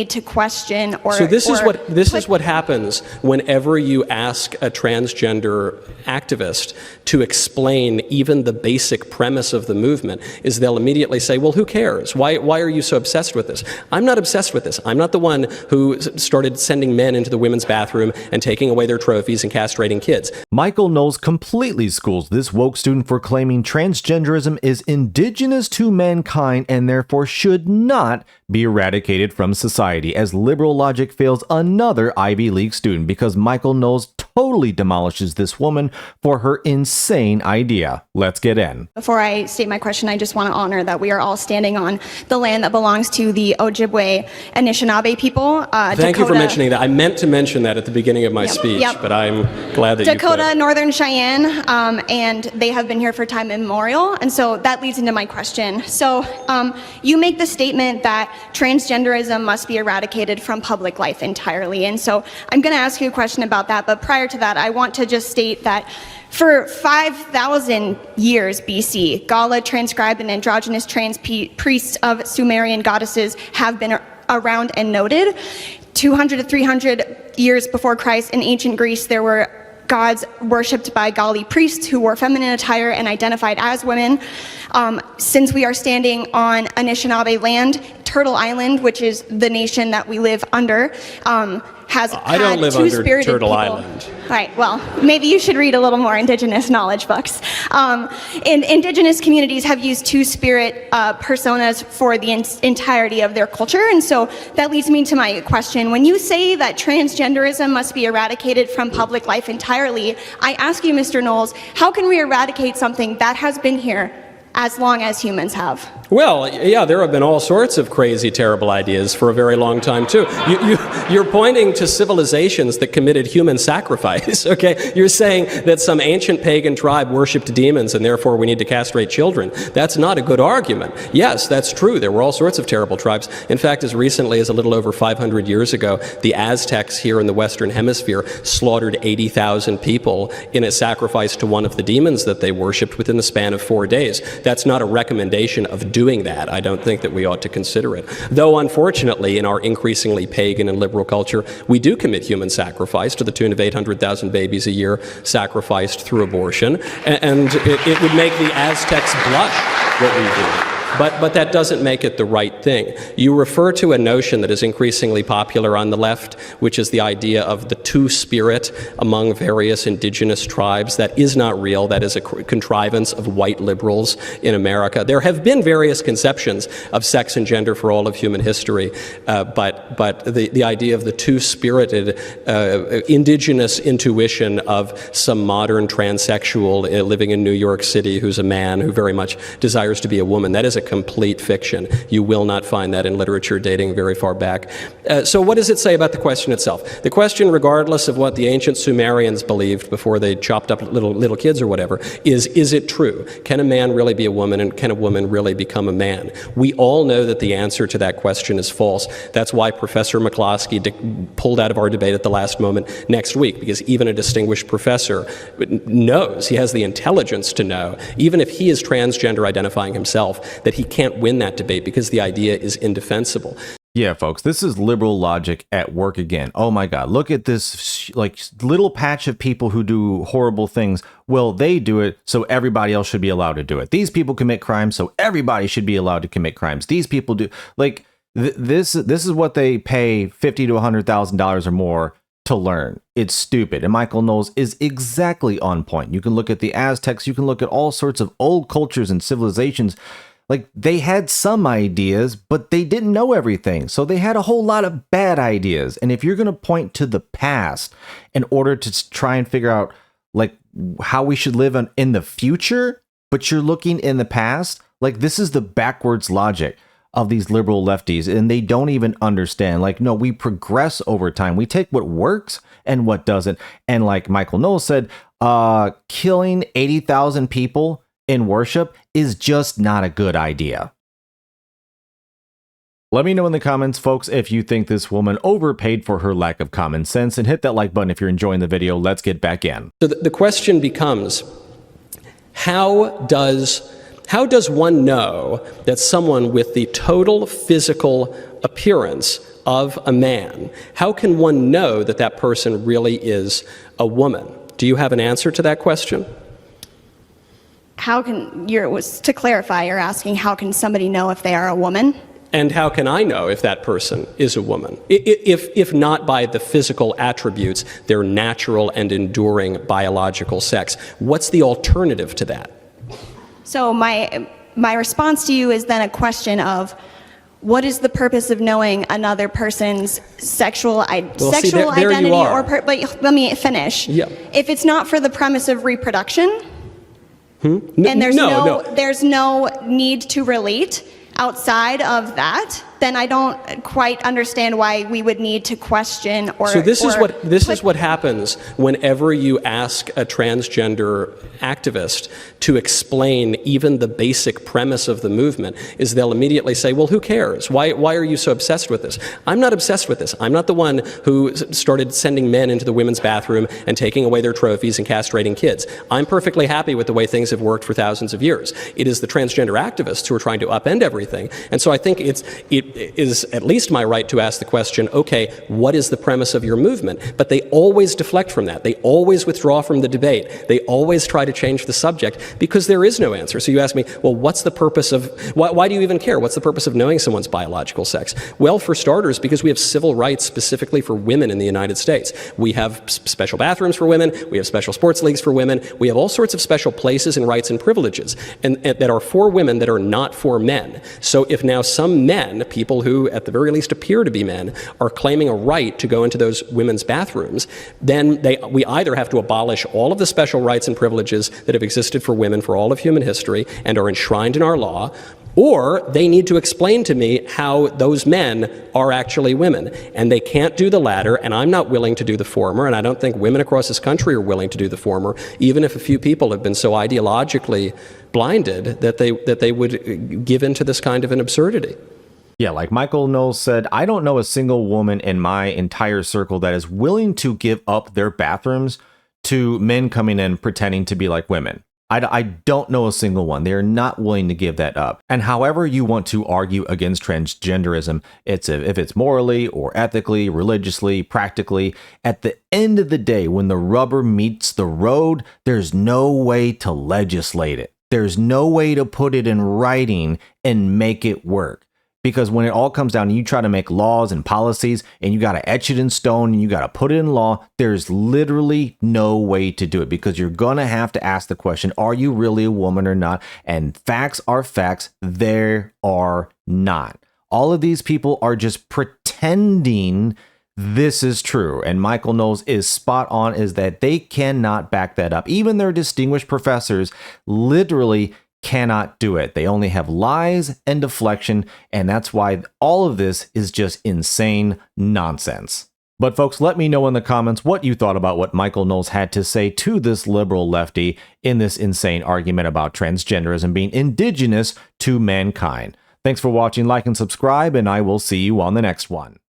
to question or so this is what happens whenever you ask a transgender activist to explain even the basic premise of the movement, is they'll immediately say, well, who cares? Why are you so obsessed with this? I'm not obsessed with this. I'm not the one who started sending men into the women's bathroom and taking away their trophies and castrating kids. Michael Knowles completely schools this woke student for claiming transgenderism is indigenous to mankind and therefore should not be eradicated from society, as liberal logic fails another Ivy League student because Michael Knowles totally demolishes this woman for her insane idea. Let's get in. Before I state my question, I just want to honor that we are all standing on the land that belongs to the Ojibwe Anishinaabe people. Thank you for mentioning that. I meant to mention that at the beginning of my speech, but I'm glad that Dakota, Northern Cheyenne, and they have been here for time immemorial, and so that leads into my question. So you make the statement that transgenderism must be eradicated from public life entirely, and so I'm going to ask you a question about that, but prior to that, I want to just state that for 5,000 years BC, Gala transcribed and androgynous trans priests of Sumerian goddesses have been around and noted. 200 to 300 years before Christ in ancient Greece, there were gods worshipped by Gali priests who wore feminine attire and identified as women. Since we are standing on Anishinaabe land, Turtle Island, which is the nation that we live under, has I don't live under Turtle Island. Right, well, maybe you should read a little more indigenous knowledge books. Indigenous communities have used two-spirit personas for the entirety of their culture, and so that leads me to my question. When you say that transgenderism must be eradicated from public life entirely, I ask you, Mr. Knowles, how can we eradicate something that has been here as long as humans have? Well, yeah, there have been all sorts of crazy, terrible ideas for a very long time, too. You're pointing to civilizations that committed human sacrifice, okay? You're saying that some ancient pagan tribe worshipped demons and therefore we need to castrate children. That's not a good argument. Yes, that's true. There were all sorts of terrible tribes. In fact, as recently as a little over 500 years ago, the Aztecs here in the Western Hemisphere slaughtered 80,000 people in a sacrifice to one of the demons that they worshipped within the span of 4 days. That's not a recommendation of doing that. I don't think that we ought to consider it. Though, unfortunately, in our increasingly pagan and liberal culture, we do commit human sacrifice to the tune of 800,000 babies a year sacrificed through abortion, and it would make the Aztecs blush what we do. But that doesn't make it the right thing. You refer to a notion that is increasingly popular on the left, which is the idea of the two-spirit among various indigenous tribes. That is not real. That is a contrivance of white liberals in America. There have been various conceptions of sex and gender for all of human history, but the idea of the two-spirited indigenous intuition of some modern transsexual living in New York City who's a man who very much desires to be a woman, that is a complete fiction. You will not find that in literature dating very far back. So what does it say about the question itself? The question, regardless of what the ancient Sumerians believed before they chopped up little kids or whatever, is it true? Can a man really be a woman, and can a woman really become a man? We all know that the answer to that question is false. That's why Professor McCloskey pulled out of our debate at the last moment next week, because even a distinguished professor knows, he has the intelligence to know, even if he is transgender identifying himself, that he can't win that debate because the idea is indefensible. Yeah, folks, this is liberal logic at work again. Oh my God, look at this like little patch of people who do horrible things. Well, they do it, so everybody else should be allowed to do it. These people commit crimes, so everybody should be allowed to commit crimes. These people do, like, this is what they pay $50,000 to $100,000 or more to learn. It's stupid. And Michael Knowles is exactly on point. You can look at the Aztecs, you can look at all sorts of old cultures and civilizations. Like, they had some ideas, but they didn't know everything. So they had a whole lot of bad ideas. And if you're going to point to the past in order to try and figure out, like, how we should live in the future, but you're looking in the past, like, this is the backwards logic of these liberal lefties. And they don't even understand. Like, no, we progress over time. We take what works and what doesn't. And like Michael Knowles said, killing 80,000 people in worship is just not a good idea. Let me know in the comments, folks, if you think this woman overpaid for her lack of common sense, and hit that like button if you're enjoying the video. Let's get back in. So the question becomes, how does one know that someone with the total physical appearance of a man, how can one know that that person really is a woman? Do you have an answer to that question? To clarify, you're asking how can somebody know if they are a woman? And how can I know if that person is a woman? If not by the physical attributes, their natural and enduring biological sex. What's the alternative to that? So my response to you is then a question of, what is the purpose of knowing another person's sexual identity? But let me finish. Yeah. If it's not for the premise of reproduction, and there's no need to relate outside of that, then I don't quite understand why we would need to question or. So this is what happens whenever you ask a transgender activist to explain even the basic premise of the movement, is they'll immediately say, well, who cares? Why are you so obsessed with this? I'm not obsessed with this. I'm not the one who started sending men into the women's bathroom and taking away their trophies and castrating kids. I'm perfectly happy with the way things have worked for thousands of years. It is the transgender activists who are trying to upend everything. And so I think it is at least my right to ask the question, okay, what is the premise of your movement? But they always deflect from that. They always withdraw from the debate. They always try to change the subject because there is no answer. So you ask me, well, what's the purpose of, why do you even care? What's the purpose of knowing someone's biological sex? Well, for starters, because we have civil rights specifically for women in the United States. We have special bathrooms for women. We have special sports leagues for women. We have all sorts of special places and rights and privileges and that are for women that are not for men. So if now some men, people who at the very least appear to be men, are claiming a right to go into those women's bathrooms, then we either have to abolish all of the special rights and privileges that have existed for women for all of human history and are enshrined in our law, or they need to explain to me how those men are actually women. And they can't do the latter, and I'm not willing to do the former, and I don't think women across this country are willing to do the former, even if a few people have been so ideologically blinded that they would give into this kind of an absurdity. Yeah, like Michael Knowles said, I don't know a single woman in my entire circle that is willing to give up their bathrooms to men coming in pretending to be like women. I don't know a single one. They are not willing to give that up. And however you want to argue against transgenderism, if it's morally or ethically, religiously, practically, at the end of the day, when the rubber meets the road, there's no way to legislate it. There's no way to put it in writing and make it work. Because when it all comes down and you try to make laws and policies and you got to etch it in stone and you got to put it in law, there's literally no way to do it because you're going to have to ask the question, are you really a woman or not? And facts are facts. There are not. All of these people are just pretending this is true. And Michael Knowles is spot on, is that they cannot back that up. Even their distinguished professors literally cannot do it. They only have lies and deflection, and that's why all of this is just insane nonsense. But folks, let me know in the comments what you thought about what Michael Knowles had to say to this liberal lefty in this insane argument about transgenderism being indigenous to mankind. Thanks for watching, like and subscribe, and I will see you on the next one.